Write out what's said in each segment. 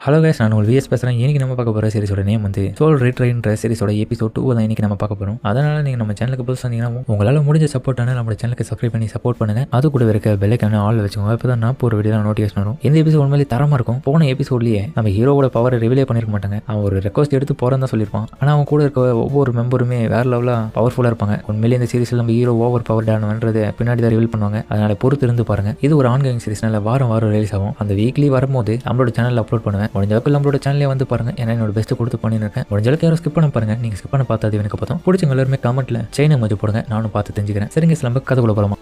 Hello guys, நான் உங்கள் vs பேசுகிறேன். இன்றைக்கி நம்ம பார்க்க போகிற சீரிஸோட நேம் வந்து சோல் ரிட்ரைன்ற சீரிஸோட எபிசோட் 2 தான் இன்றைக்கி நம்ம பார்க்க போகிறோம். அதனால் நீங்கள் நம்ம சேனலுக்கு புதுசு வந்தீங்கன்னா உங்களால் முடிஞ்ச சப்போர்ட்டான நம்ம சேனலுக்கு சப்ஸ்கிரைப் பண்ணி சப்போர்ட் பண்ணுங்கள். அது கூட இருக்க பெல்லைக்கான ஆள் வச்சுக்கோங்க. இப்போ தான் நான் ஒரு வீடியோ நோட்டிஃபிகேஷன் வரும். இந்த எபிசோட் உண்மையிலே தரமாக இருக்கும். போன எபிசோட்லேயே நம்ம ஹீரோவோட பவரை ரிவீலே பண்ணியிருக்க மாட்டாங்க. அவன் ஒரு ரெக்வஸ்ட் எடுத்து போகிறதா தான் சொல்லியிருப்பான். ஆனால் அவன் கூட இருக்க ஒவ்வொரு மெம்பருமே வேறு லெவலாக பவர்ஃபுல்லாக இருப்பாங்க. உண்மையிலே இந்த சீரிஸில் நம்ம ஹீரோ ஓவர் பவர் டானவன்றது பின்னாடி தான் ரிவீல் பண்ணுவாங்க. அதனால் பொறுத்து இருந்து பாருங்கள். இது ஒரு ஆன்கோயிங் சீரிஸ்னால வாரம் ரிலீஸ் ஆகும். அந்த வீக்லி வரும்போது நம்மளோட சேனலில் அப்லோட் பண்ணுவேன். முடிஞ்சளவுக்கு நம்மளோட சேனலே வந்து பாருங்க. ஏன்னா என்னோட பெஸ்ட் கொடுத்து பண்ணிருக்கேன். முடிஞ்சளவுக்கு யாரும் ஸ்கிப் பண்ண பாருங்க. நீங்க ஸ்கிப் பண்ண பார்த்தது எனக்கு பார்த்தோம் பிடிச்சவங்க எல்லாருமே கமெண்ட்ல செயினை மதிப்பு போடுங்க. நானும் பார்த்து தெரிஞ்சுக்கிறேன். சரிங்க, நம்ம கதைக்குள்ள போலாமா?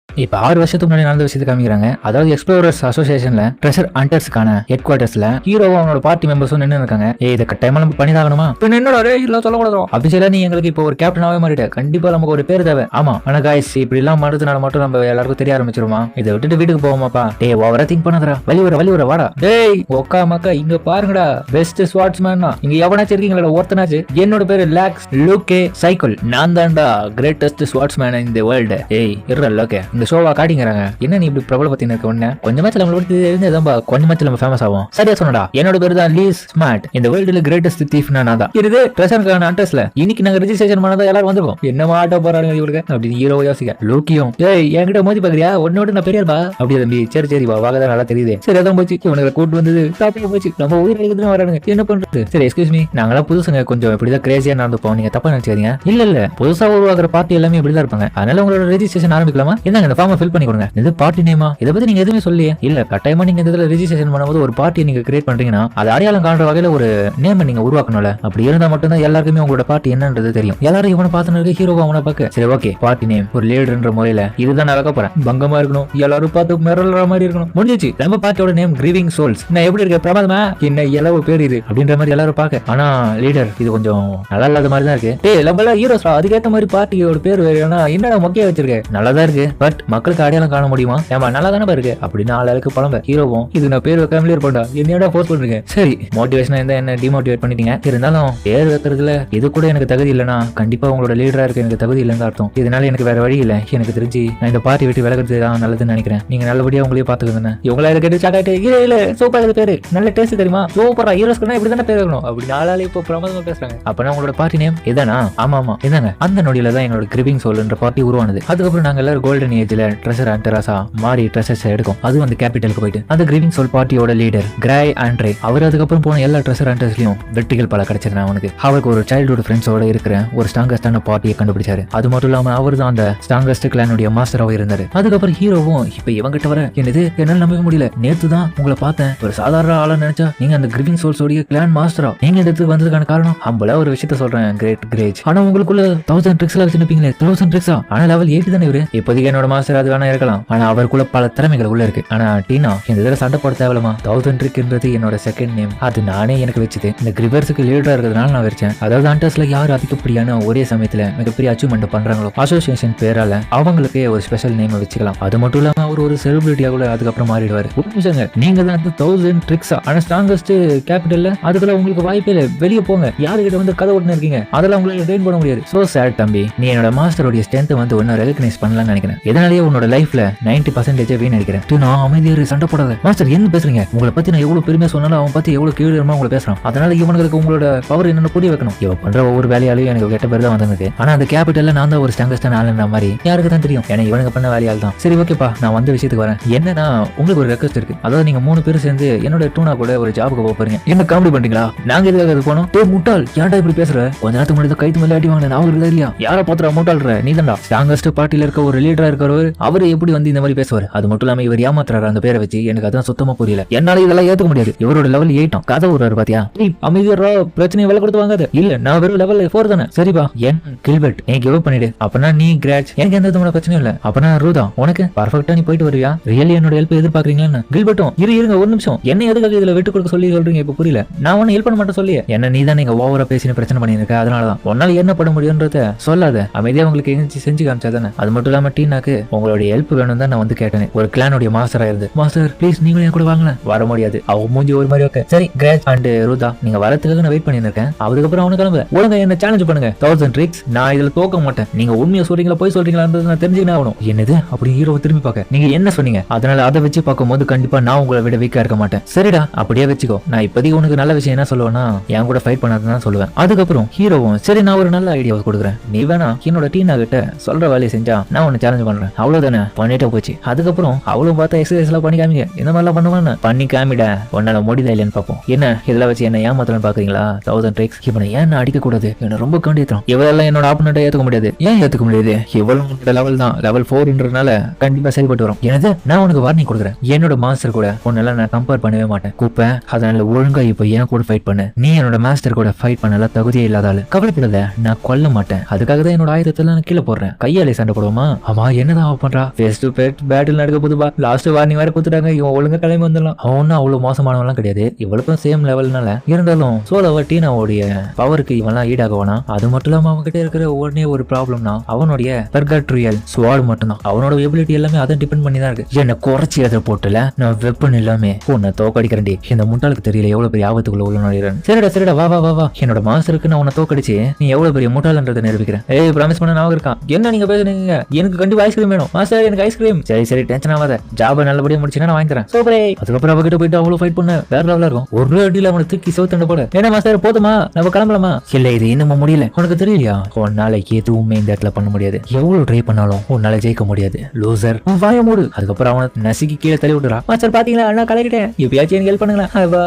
இப்போ 6 வருஷத்துக்கு முன்னாடி நடந்த விஷயத்தை காமிக்கிறாங்க. அதாவது எக்ஸ்ப்ளோரர்ஸ் அசோசியேஷன்ல ட்ரெஷர் ஹண்டர்ஸ்க்கான ஹெட் குவார்டர்ஸ்ல ஹீரோவும் அவனோட பார்ட்டி மெம்பர்ஸும் நின்று இருக்காங்க. இதை கட்டாயமா நம்ம பண்ணிதாகணுமா? என்னோட இல்ல சொல்லக்கூடாது. அபிஷியலா நீ எங்களுக்கு இப்போ ஒரு கேப்டனாவே மாறிட்ட. கண்டிப்பா நமக்கு ஒரு பேர் தேவை. ஆமா, ஆனா காய்ஸ் இப்படி எல்லாம் மாறதுனால மட்டும் நம்ம எல்லாருக்கும் தெரிய ஆரம்பிச்சிருமா? இதை விட்டுட்டு வீட்டுக்கு போவோமாப்பா? டே ஓவரா திங்க் பண்ணாதடா. வழி வர வாடா. டேய் ஒக்கா மக்கா இங்க பாருங்கடா. பெஸ்ட் ஸ்வாட்ஸ்மேன் இங்க எவனாச்சும் இருக்கீங்களா? ஒருத்தனாச்சு. என்னோட பேரு லாக்ஸ் லூகே சைக்கிள். நான் தான்டா greatest swordsman in the world. ஏய் இருடா லோகே, இந்த ஷோவா காட்டிங்கிறாங்க. என்ன நீ இப்படி பிரபல பத்தி இருக்க? ஒண்ணு கொஞ்சமாச்சு நம்மள பத்தி தெரிஞ்சதா கொஞ்சமாச்சு நம்ம ஃபேமஸ் ஆகும். சரியா சொன்னடா. என்னோட பேரு தான் லீஸ் ஸ்மார்ட். இந்த வேர்ல்டுல கிரேட்டஸ்ட் தீஃப் நான் தான். இது ட்ரெஷருக்கான அட்ரஸ்ல இன்னைக்கு நாங்க ரெஜிஸ்ட்ரேஷன் பண்ணதா எல்லாரும் வந்திருக்கோம். என்ன ஆட்டோ போறாங்க இவருக்கு அப்படின்னு ஹீரோ யோசிக்க. லோக்கியும் ஏய் என்கிட்ட மோதி பாக்குறியா? உன்னோட நான் பெரியப்பா அப்படி தம்பி. சரி வா வாகதான் நல்லா தெரியுது. சரி அதான் போச்சு. இவனுக்கு கூட்டு வந்தது டாப்பிக் போச்சு. நம்ம உயிர் அழிக்கிறதுன்னு வரானுங்க. என்ன பண்றது? சரி எக்ஸ்கியூஸ் மீ, நாங்களாம் புதுசுங்க. கொஞ்சம் இப்படிதான் கிரேசியா நடந்துப்போம். நீங்க தப்பா நினைச்சுக்காதீங்க. இல்ல புதுசா உருவாக்குற பார்ட்டி எல்லாமே இப்படிதான் இருப்பாங்க. அதனால உங்களோட ரெஜிஸ்ட்ரேஷன் ஆரம்பிக்கலாமா? என்ன இந்த ஃபார்மை ஃபில் பண்ணி கொடுங்க. இது பார்ட்டி நேமா? இதை பத்தி நீங்க எதுவுமே சொல்லியே. இல்ல கட்டாயமா நீங்க இதுல ரெஜிஸ்ட்ரேஷன் பண்ணும்போது ஒரு பார்ட்டியை நீங்க கிரியேட் பண்றீங்கன்னா அது அடையாளம் காண்ற வகையில ஒரு நேம் நீங்க உருவாக்கணும்ல. அப்படி இருந்தா மட்டும் தான் எல்லாருக்குமே உங்களோட பார்ட்டி என்னன்றது தெரியும். எல்லாரும் இவனை பார்த்து ஹீரோவா அவனை பார்க்க. சரி ஓகே, பார்ட்டி நேம் ஒரு லீடர்ன்ற முறையில இதுதான் நான் வைக்க போறேன். பங்கமா இருக்கணும், எல்லாரும் பார்த்து மிரளற மாதிரி இருக்கணும். முடிஞ்சிச்சு. நம்ம பார்ட்டியோட நேம் கிரீவிங் சோல்ஸ். நான் எப்படி இருக்க பிரமாதமா? என்ன எவ்வளவு பேர் இது அப்படின்ற மாதிரி எல்லாரும் பார்க்க. ஆனா லீடர் இது கொஞ்சம் நல்லா இல்லாத மாதிரி தான் இருக்கு. டேய் நம்மள ஹீரோஸ் அதுக்கேற்ற மாதிரி பார்ட்டியோட பேர் வேணும்னா என்னடா மொக்கையா வச்சிருக்க? நல்லதா இருக்கு, பட் மக்களுக்கு அடையாளம் காண முடியுமா? ஏமா நல்லா தானே இருக்கு அப்படின்னு ஆளுக்கு புலம்ப. ஹீரோவும் இது நான் பேர் வைக்காமலே இருப்பேன்டா, என்னடா ஃபோர்ஸ் பண்றீங்க? சரி மோட்டிவேஷனா இருந்தா என்ன டிமோட்டிவேட் பண்ணிட்டீங்க. இருந்தாலும் பேர் வைக்கிறதுல இது கூட எனக்கு தகுதி இல்லைன்னா கண்டிப்பா உங்களோட லீடரா இருக்க எனக்கு தகுதி இல்லைன்னு அர்த்தம். இதனால எனக்கு வேற வழி இல்லை. எனக்கு தெரிஞ்சு நான் இந்த பார்ட்டி விட்டு விலகிறது தான் நல்லதுன்னு நினைக்கிறேன். நீங்க நல்லபடியா உங்களையே பாத்துக்கோங்க. இவங்களா கேட்டு சாக்காட்டு இல்ல சூப்பரா இது பேரு நல்ல டேஸ்ட் தெரியுமா? சூப்பரா ஹீரோஸ்க்கு இப்படி தானே பேர் வைக்கணும் அப்படின்னு ஆளால இப்போ பிரமாதமா பேசுறாங்க. அப்பனா உங்களோட பார்ட்டி நேம் இதானா? ஆமா இதாங்க. அந்த நொடியில தான் எங்களோட கிரிவிங் சோல்ன்ற பார்ட்டி உருவானது. அதுக்கப்புறம் நாங்க எல்லாரும் கோல்டன் ஏஜ்ல ட்ரெஷர் ஹண்டர்ஸா மாறி ட்ரெஷர்ஸ் எடுக்கும். அது வந்து கேபிட்டலுக்கு போயிட்டு அந்த கிரீவிங் சோல் பார்ட்டியோட லீடர் கிராய் ஆண்ட்ரே அவர் அதுக்கப்புறம் போன எல்லா ட்ரெஷர் ஹண்டர்ஸ்லயும் வெற்றிகள் பல கிடைச்சது. அவனுக்கு அவருக்கு ஒரு சைல்ட்ஹுட் ஃப்ரெண்ட்ஸோட இருக்கிற ஒரு ஸ்ட்ராங்கஸ்டான பார்ட்டியை கண்டுபிடிச்சாரு. அது மட்டும் இல்லாம அவர் தான் அந்த ஸ்ட்ராங்கஸ்ட் கிளானுடைய மாஸ்டராக இருந்தாரு. அதுக்கப்புறம் ஹீரோவும் இப்ப இவங்கிட்ட வர என்னது என்னால நம்ப முடியல. நேத்து தான் உங்களை பார்த்தேன். ஒரு சாதாரண ஆளா நினைச்சா நீங்க அந்த கிரீவிங் சோல்ஸோடைய கிளான் மாஸ்டரா? நீங்க இடத்துக்கு வந்ததுக்கான காரணம் ஹம்பலா ஒரு விஷயத்த சொல்றேன். கிரேட் கிரேஜ். ஆனா உங்களுக்குள்ள 1000 ட்ரிக்ஸ் வச்சிருப்பீங்களே. 1000 ட்ரிக்ஸா? ஆனா லெவல் 8 தானே இவரு. இப்போதைக்கு என்னோட மாஸ்டர் அது வேணா இருக்கலாம். ஆனா அவருக்குள்ள பல திறமைகள் உள்ள இருக்கு. ஆனா டீனா இந்த இதுல சண்டை போட தேவலமா? 1000 ட்ரிக்ன்றது என்னோட செகண்ட் நேம். அது நானே எனக்கு வச்சுது. இந்த கிரிவர்ஸுக்கு லீடரா இருக்கிறதுனால நான் வச்சேன். அதாவது ஹண்டர்ஸ்ல யார் அதிகப்படியான ஒரே சமயத்துல மிகப்பெரிய அச்சீவ்மெண்ட் பண்றாங்களோ அசோசியேஷன் பேரால அவங்களுக்கு ஒரு ஸ்பெஷல் நேம் வச்சுக்கலாம். அது மட்டும் இல்லாம அவர் ஒரு செலிபிரிட்டியா கூட அதுக்கப்புறம் மாறிடுவாரு. நீங்க தான் 1000 ட்ரிக்ஸா? ஆனா ஸ்ட்ராங்கஸ்ட் கேபிட்டல்ல அதுக்குள்ள உங்களுக்கு வாய்ப்பே இல்லை. வெளியே போங்க. யாருக்கிட்ட வந்து கதை ஓட்டுன்னு இருக்கீங்க? அதெல்லாம் உங்களுக்கு ட்ரெயின் பண்ண முடியாது. சோ சேட் தம்பி, நீ என்னோட மாஸ்டரோட ஸ்ட்ரென்த் வந்து ஒன்னும் ரெகக்னைஸ் பண்ணலாம்னு நினைக்கிறேன். இதனாலேயே உன்னோட லைஃப்ல 90% வீணடிக்கிறேன். நான் அமைதியா சண்டை போடாத. மாஸ்டர் என்ன பேசுறீங்க? உங்களை பத்தி நான் எவ்வளவு பெருமையா சொன்னாலும் அவன் பத்தி எவ்வளவு கீழமா உங்களை பேசுறான். அதனால இவனுக்கு உங்களோட பவர் என்னன்னு புரிய வைக்கணும். இவன் பண்ற ஒவ்வொரு வேலையாலையும் எனக்கு கெட்ட பேர் தான் வந்திருக்கு. ஆனா அந்த கேபிட்டல்ல நான் தான் ஒரு ஸ்ட்ராங்கஸ்டான ஆளுன்ற மாதிரி யாருக்கு தான் தெரியும்? ஏன்னா இவனுக்கு பண்ண வேலையால் தான். சரி ஓகேப்பா, நான் வந்த விஷயத்துக்கு வரேன். என்னன்னா உங்களுக்கு ஒரு ரெக்வஸ்ட் இருக்கு. அதாவது நீங்க 3 பேரும் சேர்ந்து என்னோட டூனா கூட ஒரு ஜாபுக்கு போக போறீங்க. என்ன காமெடி பண்றீங்களா? நாங்க எதுக்காக அது போனோம்? டே முட்டாள், ஏன்டா இப்படி பேசுற? கொஞ்ச நேரத்துக்கு முன்னாடி கைத்து மேல அடி வாங்கின நான் இருக்கா இல்லையா? யாரை பாத்துறா முட்டாள்ற? நீ தான்டா ஸ்ட்ராங்கஸ்ட் பார்ட்டில இருக்க ஒரு லீடரா இருக்கிறவர். அவர் எப்படி வந்து இந்த மாதிரி பேசுவார்? அது மட்டும் இல்லாம இவர் ஏமாத்துறாரு அந்த பேரை வச்சு. எனக்கு அதான் சுத்தமா புரியல. என்னால இதெல்லாம் ஏத்துக்க முடியாது. இவரோட லெவல் 8 கதை விடுறாரு பாத்தியா? அமைதியா பிரச்சனையை வேலை கொடுத்து வாங்காது. இல்ல நான் வெறும் லெவல் 4 தானே. சரிப்பா என் கில்பர்ட் நீ கிவ் அப் பண்ணிடு. அப்பனா நீ கிராச், எனக்கு எந்த விதமான பிரச்சனையும் இல்ல. அப்பனா ரூதா உனக்கு பர்ஃபெக்ட்டா நீ போயிட்டு வருவியா? ரியலி என்னோட ஹெல்ப் எதிர்பார்க்கறீங்களா? கில்பர்ட்டும் இருங்க ஒரு நிமிஷம். என்ன எதுக்காக இதுல விட்டு கொடுக்க சொல்லி சொல்றீங்க? இப்ப புரியல. நான் ஒன்னும் ஹெல்ப் பண்ண மாட்டேன் சொல்லி. என்ன நீ தான் நீங்க ஓவரா பேசி பிரச்சனை பண்ணிருக்க. அதனாலதான் உன்னால என்ன பண்ண முடியும்ன்றத சொல்லாத. அமைதியா உங்களுக்கு செஞ்சு காமிச்சா தானே. அது மட்டும் இல்லாம டீனாக்கு உங்களுடைய ஹெல்ப் வேணும் தான் நான் வந்து கேட்டேன். ஒரு கிளானுடைய மாஸ்டரா இருந்து, மாஸ்டர் ப்ளீஸ் நீங்களும் கூட வாங்கல. வர முடியாது, அவங்க மூஞ்சி ஒரு மாதிரி ஓகே. சரி கிரேட் அண்ட் ரூதா நீங்க வரதுக்காக நான் வெயிட் பண்ணிட்டு இருக்கேன். அதுக்கப்புறம் அவனு கிளம்பு. ஒழுங்கா என்ன சேலஞ்ச் பண்ணுங்க 1000 ட்ரிக்ஸ். நான் இதுல தோக்க மாட்டேன். நீங்க உண்மையை சொல்றீங்களா போய் சொல்றீங்களா நான் தெரிஞ்சுக்கினே ஆகணும். என்னது அப்படி ஹீரோவை திரும்பி பார்க்க நீங்க என்ன சொன்னீங்க? அதனால அதை வச்சு பார்க்கும்போது கண்டிப்பா நான் உங்களை விட வீக்கா இருக்க மாட்டேன். சரிடா அப்படியே வச்சுக்கோ. நான் இப்போதைக்கு உனக்கு நல்ல விஷயம் என்ன சொல்லுவேன்னா என் கூட ஃபைட் பண்ணாதான் சொல்லுவேன். அதுக்கப்புறம் ஹீரோவும் சரி நான் ஒரு நல்ல ஐடியாவை கொடுக்குறேன். நீ வேணா என்னோட டீனா கிட்ட சொல்ற வேலையை செஞ்சா நான் உன்னை சேலஞ்ச் பண்றேன். அவ்வளவுதானே பண்ணிட்டே போச்சு. அதுக்கப்புறம் அவளும் பார்த்தா எக்ஸசைஸ் எல்லாம் பண்ணி காமிங்க. இந்த மாதிரிலாம் பண்ணுவான்னு பண்ணி காமிட உன்னால முடிதா இல்லைன்னு பார்ப்போம். என்ன இதெல்லாம் வச்சு என்ன ஏமாத்தலன்னு பாக்குறீங்களா? 1000 ட்ரிக்ஸ். இவனை ஏன் அடிக்க கூடாது? என்ன ரொம்ப கண்டித்தான். இவெல்லாம் என்னோட ஆப்பனண்ட்டை ஏத்துக்க முடியாது. ஏன் ஏத்துக்க முடியாது? இவளும் லெவல் தான், லெவல் 4ன்றனால கண்டிப்பா சரிப்பட்டு வரும். எனது நான் உனக்கு வார்னிங் கொடுக்குறேன். என்னோட மாஸ்டர் கூட உன்னெல்லாம் நான் கம்பேர் பண்ணவே மாட்டேன் கூப்பேன். அதனால ஒழுங்கா இப்போ என் கூட ஃபைட் பண்ணு. நீ என்னோட மாஸ்டர் கூட ஃபைட் பண்ணல தகுதியே இல்லாத ஆளு. கவலைப்படாத நான் கொல்ல மாட்டேன். அதுக்காக தான் என்னோட ஆயுதத்தெல்லாம் நான் கீழே போடுறேன். கையாலே சண்டை போடுவோமா? ஆமா என்னதான் அவ பண்றா? ஃபேஸ் டு ஃபேஸ் பேட்டில் நடக்க போதுபா. லாஸ்ட் வார்னிங் வேற கொடுத்துட்டாங்க. இவன் ஒழுங்கா கிளம்பி வந்துடலாம். அவனும் அவ்வளவு மோசமானவெல்லாம் கிடையாது. இவளுக்கும் சேம் லெவல்னால இருந்தாலும் சோலோவா டீனாவுடைய பவருக்கு இவெல்லாம் ஈடாகவானா? அது மட்டும் இல்லாம அவங்க கிட்ட இருக்கிற ஒன்னே ஒரு ப்ராப்ளம்னா அவனுடைய பெர்காட்ரியல் ஸ்வாட் மட்டும் தான். அவனோட எபிலிட்டி எல்லாமே அதை டிபெண்ட் பண்ணி தான் இருக்கு. என்ன குறைச்சி எதை போட்டுல நான் வெப்பன் எல்லாமே உன்னை தோக்கடிக்கிறேன்டி. இந்த முட்டாளுக்கு தெரியல எவ்வளவு பெரிய ஆபத்துக்குள்ள உள்ள நுழையிறேன். சரிடா சரிடா வா வா வா வா. என்னோட மாஸ்டருக்கு நான் உன்னை தோக்கடிச்சு நீ எவ்வளவு பெரிய முட்டாளன்றதை நிரூபிக்கிறேன். ஏய் ப்ராமிஸ் பண்ண நான் இருக்கான். என்ன நீங்க பேசுறீங்க? எனக்கு கண்டிப்பா ஐஸ்கிரீம் வேணும் மாஸ்டர். எனக்கு ஐஸ்கிரீம். சரி சரி டென்ஷன் ஆகாத. ஜாபை நல்லபடியா முடிச்சுன்னா நான் வாங்கி தரேன். சூப்பரே. அதுக்கப்புறம் அவகிட்ட போயிட்டு அவ்வளவு ஃபைட் பண்ண வேற லெவலா இருக்கும். ஒரு அடியில அவனை தூக்கி சோத்தண்ட போட. என்ன மாஸ்டர் போதுமா நம்ம கிளம்பலாமா? இல்ல இது இன்னும் முடியல. உனக்கு தெரியலையா? உன்னால எதுவுமே இந்த இடத்துல பண்ண முடியாது. எவ்வளவு ட்ரை பண்ணாலும் உன்னால ஜெயிக்க முடியாது. லூசர் வாய மூடு. அதுக்கப்புறம் அவனை நசுக்கி கீழே தள்ளி விட்டுறா. மாஸ்டர் பாத்தீங்களா நான் கலக்கிட்டேன். எப்பயாச்சும் எனக்கு ஹெல்ப் பண்ணுங்களா?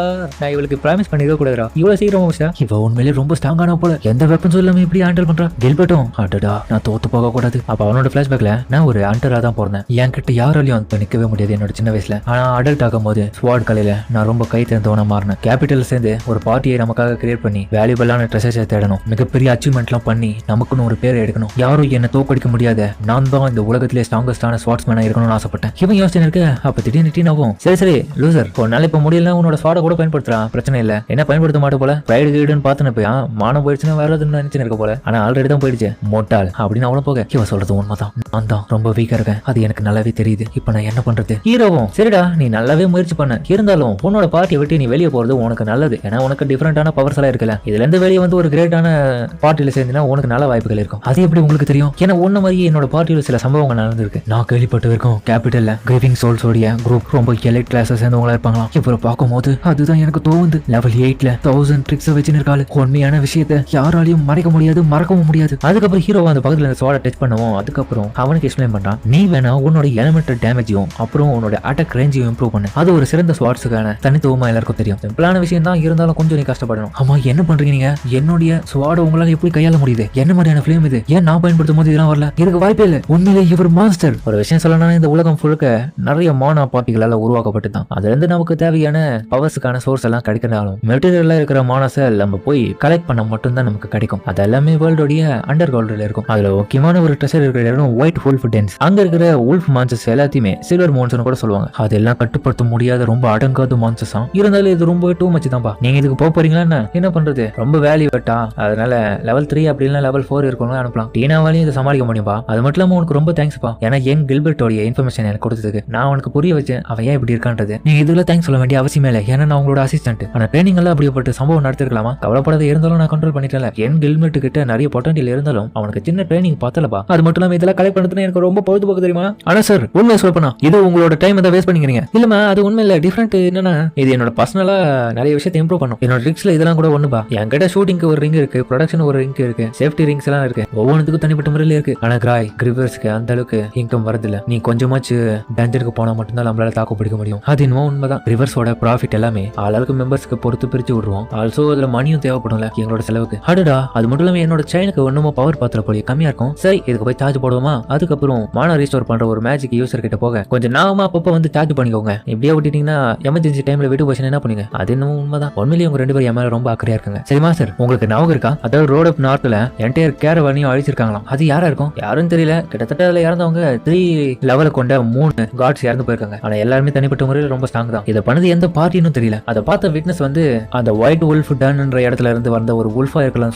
நான் இவளுக்கு ப்ராமிஸ் பண்ணிருக்க கூடாதா? இவ்வளவு சீக்கிரமா முடிச்சா? இவ உண்மையிலே ரொம்ப ஸ்ட்ராங்கான போல. எந்த வெப்பன்ஸ் இல்லாம இப்படி ஹேண்டில் பண்றா? கெல்பட்டும் அடடா நான் தோத்து போக கூடாது. அப்ப அவனோட பிளாஷ்பேக்ல நான் ஒரு ஹண்டரா தான் போறேன். என்கிட்ட யாராலையும் வந்து நிக்கவே முடியாது என்னோட சின்ன வயசுல. ஆனா அடல்ட் ஆகும் போது ஸ்வாட் கலையில நான் ரொம்ப கை தேர்ந்தவனா மாறினேன். கேபிட்டல் சேர்ந்து ஒரு பார்ட்டியை நமக்காக கிரியேட் பண்ணி வேல்யூபிளான ட்ரெஷர்ஸை தேடணும். மிகப்பெரிய அச்சீவ்மெண்ட்லாம் பண்ணி நமக்குன்னு ஒரு பேரை எடுக்கணும். யாரும் என்ன தோக்கடிக்க முடியாத நான் தான் இந்த உலகத்திலே ஸ்ட்ராங்கஸ்டான ஸ்வாட்ஸ்மேனா இருக்கணும்னு ஆசைப்பட்டேன். இவன் யோசனை இருக்கு. அப்ப திடீர்னு டீனாவும் சரி சரி லூசர் உன்னால இப்ப முடியல உன்னோட ஸ்வாட கூட பயன்படுத்துறா பிரச்சனை இல்ல. என்ன பயன்படுத்த மாட்டே போல. ப்ரைடு கீடுன்னு பாத்துனப்பயா மானம் போயிடுச்சுன்னா வேற எதுன்னு நினைச்சு இருக்க போல. ஆனா ஆல்ரெடி தான் போயிடுச்சு மோட்டால் அப்படின்னு அவளை போக. இவன் சொல்றது உண்மைதான். நான் தான் ரொம்ப வீக்கா இருக்கேன். அது எனக்கு நல்லாவே தெரியுது. இப்ப நான் என்ன பண்றது? ஹீரோவும் சரிடா நீ நல்லாவே முயற்சி பண்ண. இருந்தாலும் உன்னோட பார்ட்டியை விட்டு நீ வெளியே போறது உனக்கு நல்லது. ஏன்னா உனக்கு டிஃபரெண்டான பவர்ஸ் எல்லாம் இருக்குல்ல. இதுல இருந்து வெளியே வந்து ஒரு கிரேட்டான பார்ட்டியில சேர்ந்தா உனக்கு நல்ல வாய்ப்புகள் இருக்கும். அது எப்படி உங்களுக்கு தெரியும்? ஏன்னா உன்ன மாதிரி என்னோட பார்ட்டியில சில சம்பவங்கள் நடந்திருக்கு. நான் கேள்விப்பட்டு இருக்கும். கேபிட்டல்ல கிரேவிங் சோல்ஸோடைய குரூப் ரொம்ப எலைட் கிளாஸை சேர்ந்தவங்களா இருப்பாங்களாம். இப்போ பார்க்கும்போது அதுதான் எனக்கு தோணுது. லெவல் 8ல 1000 ட்ரிக்ஸ் வச்சுன்னு இருக்காரு. உண்மையான விஷயத்தை யாராலையும் மறைக்க முடியாது மறக்கவும் முடியாது. அதுக்கப்புறம் ஹீரோ அந்த பக்கத்துல இந்த ஸ்வாட டச் பண்ணுவோம். அதுக்கப்புறம் அவனுக்கு எக்ஸ்பிளைன் பண்றான். நீ வேணா உன்னோட எலிமெண்டல் டேமேஜையும் அப்புறம் உன்னோட அட்டாக் ரேஞ்சையும் இம்ப்ரூவ் பண்ணு. அது ஒரு சிறந்த ஸ்வாட்ஸுக்கான தனித்துவமா எல்லாருக்கும் தெரியும். சிம்பிளான விஷயம் தான் இருந்தாலும் கொஞ்சம் நீ கஷ்டப்படணும். ஆமா என்ன பண்றீங்க நீங்க? என்னுடைய ஸ்வாட உங்களால எப்படி கையாள முடியுது? என்ன மாதிரியான ஃபிளேம் இது? ஏன் நான் பயன்படுத்தும் போது இதெல்லாம் வரல? எனக்கு வாய்ப்பே இல்லை. உண்மையிலே இவர் மாஸ்டர். ஒரு விஷயம் சொல்லணும்னா இந்த உலகம் ஃபுல்லுக்க நிறைய மானா பார்ட்டிகளால உருவாக்கப்பட்டு தான். அதுல இருந்து நமக்கு தேவையான பவர்ஸுக்கான சோர்ஸ் எல்லாம் கிடைக்கிறாலும் மெட்டீரியல்ல இருக்கிற மானஸை நம்ம போய் கலெக்ட் பண்ண மட்டும் தான் நமக்கு கிடைக்கும். அது எல்லாமே வேர்ல்டோடைய அண்டர் வேர்ல்டுல இருக்கும். அதுல முக்கியமான ஒரு ட்ரெஷர் இருக்கிற இடம் ஒயிட் வுல்ஃப் டென்ஸ். அங்க இருக்கிற வுல்ஃப் மான்சஸ் எல்லாத்தையுமே சில்வர் மான்சர்னு கூட சொல்லுவாங்க. அதெல்லாம் கட்டுப்படுத்த முடியாத ரொம்ப அடங்காத மான்சஸ் தான். இருந்தாலும் இது ரொம்ப டூ மச் தான்ப்பா. நீங்க இதுக்கு போக போறீங்களா? என்ன பண்றது? ரொம்ப வேல்யூ வெட்டா. அதனால லெவல் 3 அப்படி இல்ல லெவல் 4 இருக்கணும் அனுப்பலாம். டீனாவாலையும் இதை சமாளிக்க முடியும்பா. அது மட்டும் இல்லாம உனக்கு ரொம்ப தேங்க்ஸ்ப்பா. ஏன்னா என் கில்பர்ட்டோடைய இன்ஃபர்மேஷன் எனக்கு கொடுத்ததுக்கு நான் உனக்கு புரிய வச்சேன் அவன் ஏன் இப்படி இருக்கான்றது. நீங்க இதுல தேங்க்ஸ் சொல்ல வேண்டிய அவசியமே இல்லை. ஏன்னா நான் உங்களோட அசிஸ்டன்ட். ஆனா ட்ரைனிங் எல்லாம் அப்படிப்பட்ட சம்பவம் நடத்திருக்கலாமா? கவலைப்படாத. இருந்தாலும் நான் கண்ட்ரோல் பண்ணிட்டேன். என் கில்மெட் கிட்ட நிறைய பொட்டன்ஷியல் இருந்தாலும் அவனுக்கு சின்ன ட்ரைனிங் பார்த்தலப்பா. அது மட்டும் இல்லாம இதெல்லாம் கலெக்ட் பண்றது எனக்கு ரொம்ப பொழுதுபோக்கு தெரியுமா? ஆனா சார் உண்மை சொல்லப்போனா இது உங்களோட டைம் தான் வேஸ்ட் பண்ணிக்கிறீங்க. இல்லமா அது உண்மை இல்ல. டிஃபரெண்ட் என்னன்னா இது என்னோட பர்சனலா நிறைய விஷயத்தை இம்ப்ரூவ் பண்ணும். என்னோட ட்ரிக்ஸ்ல இதெல்லாம் கூட ஒண்ணுப்பா. என்கிட்ட ஷூட்டிங்க்கு ஒரு ரிங் இருக்கு, ப்ரொடக்ஷன் ஒரு ரிங் இருக்கு, சேஃப்டி ரிங்ஸ் எல்லாம் இருக்கு. ஒவ்வொன்றுக்கும் தனிப்பட்ட முறையில இருக்கு. ஆனா கிராய் கிரிவர்ஸ்க்கு அந்த அளவுக்கு இன்கம் வரதில்ல. நீ கொஞ்சமாச்சு டஞ்சனுக்கு போனா மட்டும்தான் நம்மளால தாக்கு பிடிக்க முடியும். அது இன்னும் உண்மைதான். ரிவர்ஸோட ப்ராஃபிட் எல்லாமே ஆளுக்கு மெம்பர்ஸ்க்கு பொறுத்து பிரிச்சு விடுவோம். ஆல்சோ அதுல மணியும் தேவைப்படும்ல எங்களோட செலவுக்கு. அடடா அது மட்டும் இல்லாம என்னோட செயினுக்கு ஒண்ணுமோ பவர் பாத்திர போய் கம்மியா இருக்கும். சரி இதுக்கு போய் சார்ஜ் போடுவோமா? அதுக்கப்புறம் மானா ரீஸ்டோர் பண்ற ஒரு மேஜிக் யூசர் கிட்ட போக கொஞ்சம் நாம அப்பப்ப வந்து சார்ஜ் பண்ணிக்கோங்க. இப்படியே விட்டுட்டீங்கன்னா எமர்ஜென்சி டைம்ல விட்டு போச்சு என்ன பண்ணுங்க? அது இன்னும் உண்மைதான். உண்மையிலேயே உங்க 2 பேரும் என் மேல ரொம்ப அக்கறையா இருக்காங்க. சரிமா சார் உங்களுக்கு ஞாபகம் இருக்கா? அதாவது ரோட் ஆஃப் நார்த்ல என்டையர் கேரவானையும் அழிச்சிருக்காங்களாம். அது யாரா இருக்கும்? யாரும் தெரியல. கிட்டத்தட்ட அதுல இறந்தவங்க 3 லெவல கொண்ட 3 காட்ஸ் இறந்து போயிருக்காங்க. ஆனா எல்லாருமே தனிப்பட்ட முறையில் ரொம்ப ஸ்ட்ராங் தான். இதை பண்ணது எந்த பார்ட்டின்னு தெரியல. அதை பார்த்த விட்னஸ் வந்து அந்த ஒயிட் வுல்ஃப் டன்ன்ற இடத்துல இருந்து வந்த ஒரு வுல்ஃபா இருக்கலாம்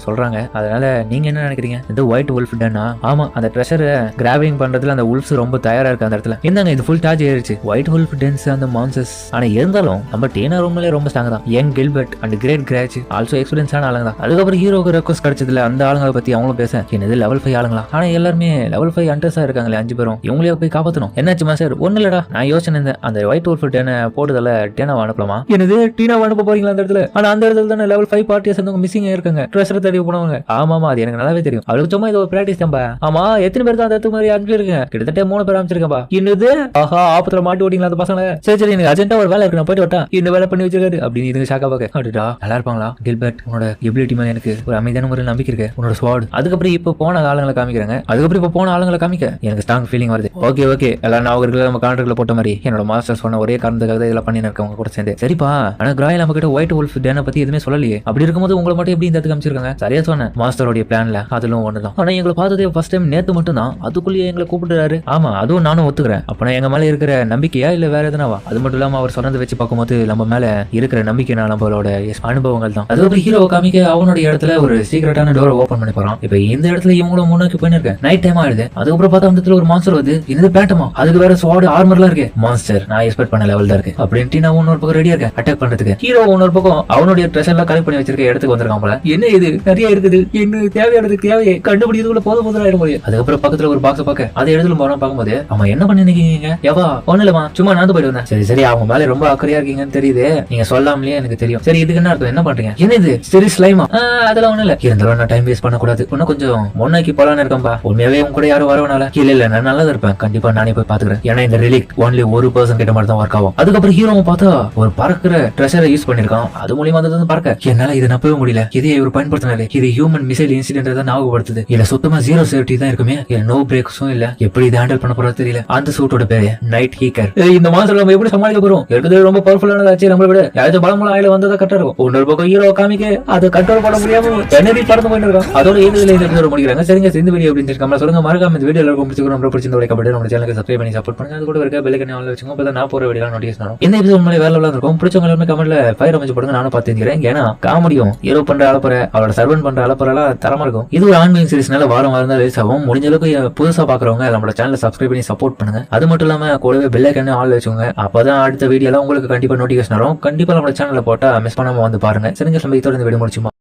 சொல்றாங்க. அதனால நீங்க என்ன நினைக்கிறீங்க? இந்த ஒயிட் வுல்ஃப் டன்னா? ஆமா அந்த ட்ரெஷரை கிராபிங் பண்றதுல அந்த உல்ஃப்ஸ் ரொம்ப தயாரா இருக்கு அந்த இடத்துல. என்னங்க இது ஃபுல் டார்ச் ஏறிச்சு. ஒயிட் வுல்ஃப் டென்ஸ் அந்த மான்சஸ். ஆனா இருந்தாலும் நம்ம டீனா ரூம்லயே ரொம்ப ஸ்ட்ராங் தான். யங் கில்பர்ட் அண்ட் கிரேட் கிராச் ஆல்சோ எக்ஸ்பீரியன்ஸான ஆளுங்க தான். அதுக்கப்புறம் ஹீரோக்கு ரெக்வஸ்ட் கிடைச்சதுல அந்த ஆளுங்களை பத்தி அவங்களும் பேச என்னது லெவல் 5 ஆளுங்களா. ஆனா எல்லாருமே லெவல் 5 ஹண்டர்ஸா இருக்காங்களே 5 பேரும். இவங்களே போய் காப்பாத்தணும். என்னாச்சு மாஸ்டர்? ஒண்ணு இல்லடா, நான் யோசனை அந்த ஒயிட் வுல்ஃப் டேனை போடுதல டேனாவை அனுப்பலாமா? என்னது டீனாவை அனுப்ப போறீங்களா அந்த இடத்துல? ஆனா அந்த இடத்துல தானே லெவல் 5 பார்ட்டிஸ் வந்து மிஸ்ஸிங் இருக்காங்க. ட்ரெஷர் தேடி போனவங்க. ஆமாமா, அது எனக்கு நல்லாவே தெரியும். அவளுக்கு சும்மா இது ஒரு பிராக்டிஸ் தான்பா. ஆமா, எத்தனை பேர் தான் அந்த இடத்துக்கு மாதிரி அனுப்பிச்சிருக்கேன்? கிட்டத்தட்ட 3 பேர் அனுப்பிச்சிருக்கேன்பா. என்னது ஆஹா, ஆபத்துல மாட்டி ஓட்டிங்களா அந்த பசங்க? சரி சரி, எனக்கு அர்ஜென்ட்டா ஒரு வேலை இருக்கு, நான் போயிட்டு வரட்டா. இந்த வேலை பண்ணி வச்சிருக்காரு அப்படின்னு இதுங்க ஷாக்கா பாக்க. அடடா, நல்லா இருப்பாங்களா? கில்பர்ட், உன்னோட எபிலிட்டி மேல எனக்கு ஒரு அமைதியான ஒரு நம்பிக்கை இருக்கு. உன்னோட ஸ்வாட். அதுக்கப்புறம் இப்போ போன ஆளுங்களை காமிக்கிறாங்க. அதுக்கப்புறம் இப்போ போன ஆளுங்களை காமிக்க எனக்கு ஸ்ட்ராங் ஃபீலிங் வருது. ஓகே ஓகே, எல்லாரும் நான் இருக்கிற நம்ம கான்ட்ராக்ட்ல போட்ட மாதிரி என்னோட மாஸ்டர் சொன்ன ஒரே காரணத்துக்காக இதெல்லாம் பண்ணி இருக்கவங்க கூட சேர்ந்து. சரிப்பா, ஆனா கிராயில் நம்ம கிட்ட ஒயிட் வுல்ஃப் டேனை பத்தி எதுவுமே சொல்லலையே. அப்படி இருக்கும்போது உங்களை மட்டும் எப்படி இந்த இடத்துக்கு காமிச்சிருக்காங்க? சரியா சொன்னேன், மாஸ்டருடைய பிளான்ல அதிலும் ஒண்ணுதான். ஆனா எங்களை பார்த்ததே ஃபர்ஸ்ட் டைம் நேத்து மட்டும் தான். அதுக்குள்ளேயே எங்களை கூப்பிடுறாரு. ஆமா, அதுவும் நானும் ஒத்துக்கிறேன். அப்பனா எங்க மேல இருக்கிற நம்பிக்கையா இல்ல வேற எதுனாவா? அது மட்டும் இல்லாம அவர் சொன்னதை வச்சு பார்க்கும்போது நம்ம மேல இருக்கிற நம்பிக்கை நம்மளோட அனுபவங்கள் தான். அதுக்கப்புறம் ஹீரோ காமிக்க அவனுடைய இடத்துல ஒரு சீக்கிரட்டான டோரை ஓபன் பண்ணி போறான். இப்ப இந்த இடத்துல இவங்களும் முன்னோக்கி போயிருக்கேன். நைட் டைம் ஆயிடுது. அதுக்கப்புறம் பார்த்தா அந்த ஒரு மான்ஸ்டர் வருது. இந்த பேட்டமா அதுக்கு வேற ஸ்வாட் ஆர்மர்லாம் இருக்கு. மான்ஸ்டர் நான் எக்ஸ்பெக்ட் பண்ண லெவல் தான் இருக்கு அப்படின்ட்டு நான் இன்னொரு பக்கம் ரெடியா இருக்கேன் அட்டாக் பண்றதுக்கு. ஹீரோ இன்னொரு பக்கம் அவனுடைய ட்ரெஷர்லாம் கலெக்ட் பண்ணி வச்சிருக்க இடத்துக்கு வந்திருக்கான் போல. என்ன இது நிறைய இருக்குது, என்ன தேவையானது தேவையை கண்டுபிடிக்கிறதுக்குள்ள போதும் ஆயிடும் போது. அதுக்கப்புறம் பக்கத்துல ஒரு பாக்ஸ் பார்க்க அதை இடத்துல போனா பார்க்கும்போது அவன் என்ன பண்ணி நிக்கீங்க? எவா ஒண்ணு இல்லமா, சும்மா நான் போயிட்டு வந்தேன். சரி சரி, அவங்க மேல ரொம்ப அக்கறையா இருக்கீங்கன்னு தெரியுது. நீங்க சொல்லாமலே எனக்கு தெரியும். சரி, இதுக்கு என்ன அர்த்தம்? என்ன பண்றீங்க? என்ன இது சரி ஸ்லைமா? அதெல்லாம் ஒண்ணு இல்ல. இருந்தாலும் நான் டைம் வேஸ்ட் பண்ண கூடாது. இன்னும் கொஞ்சம் முன்னாக்கி போலான்னு இருக்கேன்பா. உண்மையாவே உங்க கூட யாரும் வரவனால இல்ல இல்ல, நான் நல்லா இருப்பேன். கண்டிப்பா நானே போய் பாத்துக்கிறேன். ஏன்னா இந்த ரிலீக் ஒன்லி 1% கிட்ட மட்டும் தான் ஒர்க் ஆகும். அதுக்கப்புறம் ஹீரோவை பார்த்தா ஒரு பறக்கிற ட்ரெஷரை யூஸ் பண்ணிருக்கான். அது மூலியமா வந்து பறக்க என்னால இதை நம்பவே முடியல. இதே இவர் பயன்படுத்தினாலே இது ஹியூமன் மிசைல் இன்சிடென்ட் தான் ஞாபகப்படுத்துது. இல்ல சுத்தமா ஜீரோ சேஃப்டி தான் இருக்குமே. இல்ல நோ பிரேக்ஸும் இல்ல. எப்படி இதை ஹேண்டில் பண்ண போறது தெரியல. அந்த சூட்டோட பேரு நைட் ஹீக்கர். இந்த மாசம் நம்ம எப்படி சமாளிக்க போறோம்? இருக்கிறது ரொம்ப பவர்ஃபுல்லானதாச்சு. நம்மள விட யாராச்சும் பலமுள்ள ஆயில வந்ததை கரெக்டா இருக்கும். இன்னொரு பக்கம் ஹீரோ காமிக்க அதை கண்ட்ரோல் பண்ண முடியாம எனர்ஜி பறந்து போயிட்டு இருக்கான். அதோட இந்த எபிசோட் முடிக்கிறாங்க. சரிங்க, இந்த வீடியோ எப்படி இருந்துச்சு சொல்லுங்க. மறக்காம இந்த வீடியோ எல்லாருக்கும் பிடிச்சிருக்கும். ரொம்ப பிடிச்சிருந்த நம்ம சேனலுக்கு சப்ஸ்கிரைப் பண்ணி சப்போர்ட் பண்ணுங்க. அது கூட இருக்க பெல் ஐகானை ஆன்ல வச்சுக்கோங்க. அப்பதான் நான் போற வீடியோ நோட்டீஸ் வரும். இந்த எபிசோட் உண்மையிலே வேற லெவலா இருக்கும். பிடிச்சவங்க எல்லாரும் கமெண்ட்ல ஃபயர் அமைச்சு போடுங்க. நானும் பாத்துக்கிறேன். ஏன்னா காமெடியும் ஹீரோ பண்ற அலப்பற அவரோட சர்வன் பண்ற அலப்பறலாம் தரமா இருக்கும். இது ஒரு ஆன்லைன் சீரிஸ்னால வாரம் தான் ரிலீஸ் ஆகும். முடிஞ்ச அளவுக்கு புதுசா பாக்குறவங்க நம்மளோட சேனலை சப்ஸ்கிரைப் பண்ணி சப்போர்ட் பண்ணுங்க. அது மட்டும் இல்லாம கூடவே பெல் ஐகானை ஆன்ல வச்சுக்கோங்க. அப்பதான் அடுத்த வீடியோலாம் உங்களுக்கு கண்டிப்பா நோட்டிஃபிகேஷன் வரும். கண்டிப்பா நம்ம சேனல்ல போட்டா மிஸ் பண்ணாம வந்து பாருங்க. சரிங்க, நம்ம இதோட இந்த வீடியோ முடிச்சுமா.